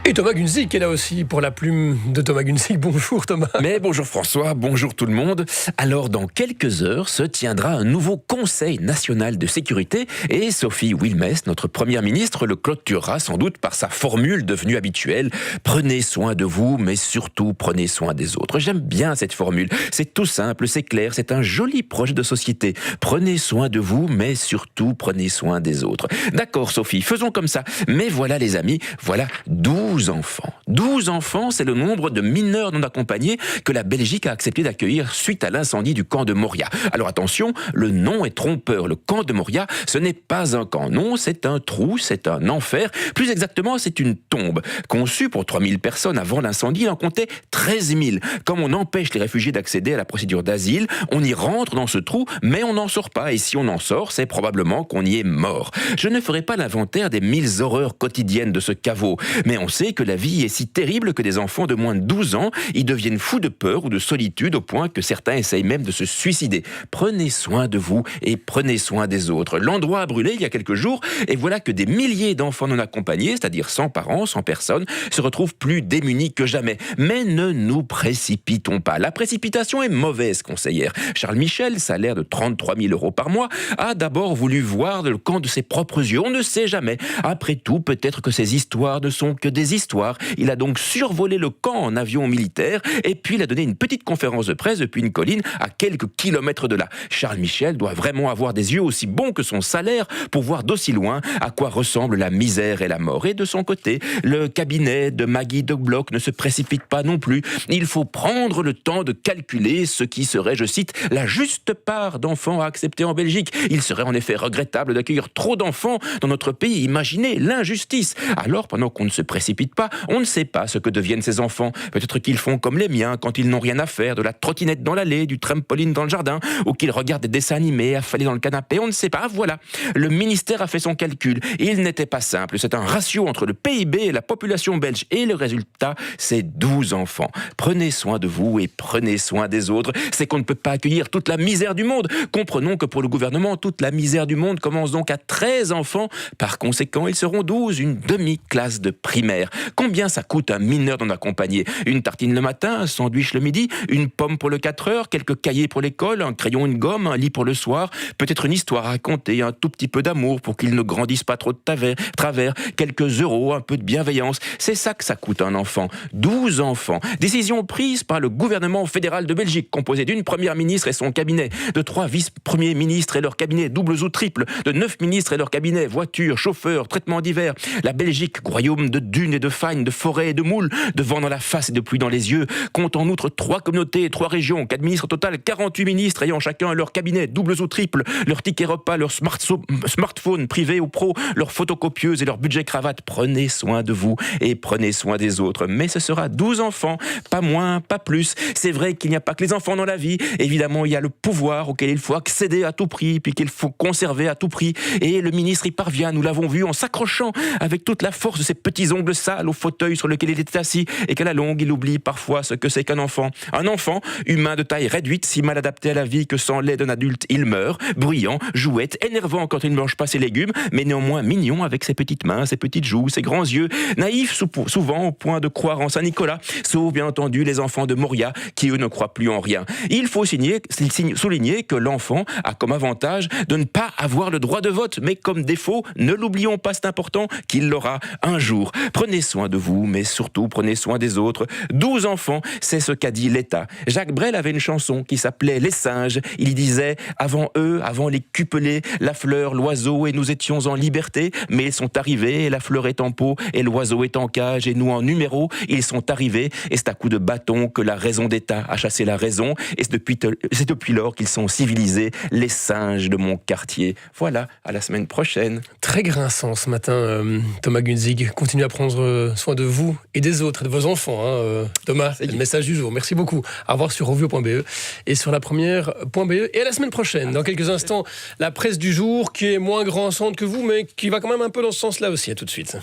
Et Thomas Gunzig est là aussi pour la plume de Thomas Gunzig. Bonjour Thomas. Mais bonjour François, bonjour tout le monde. Alors dans quelques heures se tiendra un nouveau Conseil national de sécurité et Sophie Wilmès, notre première ministre, le clôturera sans doute par sa formule devenue habituelle. Prenez soin de vous, mais surtout prenez soin des autres. J'aime bien cette formule. C'est tout simple, c'est clair, c'est un joli projet de société. Prenez soin de vous, mais surtout prenez soin des autres. D'accord Sophie, faisons comme ça. Mais voilà les amis, voilà 12 enfants. 12 enfants, c'est le nombre de mineurs non accompagnés que la Belgique a accepté d'accueillir suite à l'incendie du camp de Moria. Alors attention, le nom est trompeur. Le camp de Moria, ce n'est pas un camp. Non, c'est un trou, c'est un enfer. Plus exactement, c'est une tombe. Conçue pour 3000 personnes avant l'incendie, il en comptait 13 000. Comme on empêche les réfugiés d'accéder à la procédure d'asile, on y rentre dans ce trou, mais on n'en sort pas. Et si on en sort, c'est probablement qu'on y est mort. Je ne ferai pas l'inventaire des 1000 horreurs quotidiennes de ce caveau, mais on sait que la vie est si terrible que des enfants de moins de 12 ans y deviennent fous de peur ou de solitude au point que certains essayent même de se suicider. Prenez soin de vous et prenez soin des autres. L'endroit a brûlé il y a quelques jours et voilà que des milliers d'enfants non accompagnés, c'est-à-dire sans parents, sans personne, se retrouvent plus démunis que jamais. Mais ne nous précipitons pas. La précipitation est mauvaise conseillère. Charles Michel, salaire de 33 000 € par mois, a d'abord voulu voir le camp de ses propres yeux. On ne sait jamais. Après tout, peut-être que ces histoires ne sont que des histoires. Il a donc survolé le camp en avion militaire et puis il a donné une petite conférence de presse depuis une colline à quelques kilomètres de là. Charles Michel doit vraiment avoir des yeux aussi bons que son salaire pour voir d'aussi loin à quoi ressemble la misère et la mort. Et de son côté, le cabinet de Maggie de Bloch ne se précipite pas non plus. Il faut prendre le temps de calculer ce qui serait, je cite, la juste part d'enfants à accepter en Belgique. Il serait en effet regrettable d'accueillir trop d'enfants dans notre pays. Imaginez l'injustice. Alors, pendant qu'on ne se précipite pas, on ne sait pas ce que deviennent ces enfants. Peut-être qu'ils font comme les miens quand ils n'ont rien à faire, de la trottinette dans l'allée, du trampoline dans le jardin, ou qu'ils regardent des dessins animés affalés dans le canapé. On ne sait pas. Voilà. Le ministère a fait son calcul. Il n'était pas simple. C'est un ratio entre le PIB et la population belge. Et le résultat, c'est 12 enfants. Prenez soin de vous et prenez soin des autres. C'est qu'on ne peut pas accueillir toute la misère du monde. Comprenons que pour le gouvernement, toute la misère du monde commence donc à 13 enfants. Par conséquent, ils seront 12, une demi-classe de primaire. Combien ça coûte un mineur non accompagné? Une tartine le matin, un sandwich le midi, une pomme pour le 4 heures, quelques cahiers pour l'école, un crayon, une gomme, un lit pour le soir, peut-être une histoire à raconter, un tout petit peu d'amour pour qu'il ne grandisse pas trop de travers, quelques euros, un peu de bienveillance. C'est ça que ça coûte un enfant. 12 enfants. Décision prise par le gouvernement fédéral de Belgique, composé d'une première ministre et son cabinet, de 3 vice-premiers ministres et leur cabinet, doubles ou triples, de 9 ministres et leur cabinet, voitures, chauffeurs, traitements divers. La Belgique, royaume de dunes et de fagnes, de forêts et de moules, de vent dans la face et de pluie dans les yeux, compte en outre 3 communautés et 3 régions, qu'administrent au total 48 ministres ayant chacun leur cabinet, doubles ou triples, leur ticket repas, leur smartphone privé ou pro, leur photocopieuse et leur budget cravate. Prenez soin de vous et prenez soin des autres. Mais ce sera 12 enfants, pas moins, pas plus. C'est vrai qu'il n'y a pas que les enfants dans la vie. Évidemment, il y a le pouvoir auquel il faut accéder à tout prix, puis qu'il faut conserver à tout prix. Et le ministre y parvient, nous l'avons vu, en s'accrochant avec toute la force de ses petits ongles sales au fauteuil sur lequel il était assis, et qu'à la longue, il oublie parfois ce que c'est qu'un enfant. Un enfant, humain de taille réduite, si mal adapté à la vie que sans l'aide d'un adulte, il meurt, bruyant, jouette, énervant quand il ne mange pas ses légumes, mais néanmoins mignon avec ses petites mains, ses petites joues, ses grands yeux, naïf souvent au point de croire en Saint-Nicolas, sauf bien entendu les enfants de Moria, qui eux ne croient plus en rien. Il faut souligner que l'enfant a comme avantage de ne pas avoir le droit de vote, mais comme défaut, ne l'oublions pas, c'est important, qu'il l'aura un jour. Prenez soin de vous, mais surtout prenez soin des autres. 12 enfants, c'est ce qu'a dit l'État. Jacques Brel avait une chanson qui s'appelait Les singes. Il y disait, avant eux, avant les cupelés, la fleur, l'oiseau, et nous étions en liberté, mais ils sont arrivés, et la fleur est en pot, et l'oiseau est en cage, et nous en numéro, ils sont arrivés, et c'est à coup de bâton que la raison d'État a chassé la raison, et c'est depuis lors qu'ils sont civilisés, les singes de mon quartier. Voilà, à la semaine prochaine. Très grinçant ce matin, Thomas Gunzig. Continuez à prendre soin de vous et des autres, et de vos enfants. Thomas, c'est le message du jour. Merci beaucoup. À voir sur revue.be et sur la première.be. Et à la semaine prochaine. Dans quelques instants, la presse du jour qui est moins grinçante que vous, mais qui va quand même un peu dans ce sens-là aussi. À tout de suite.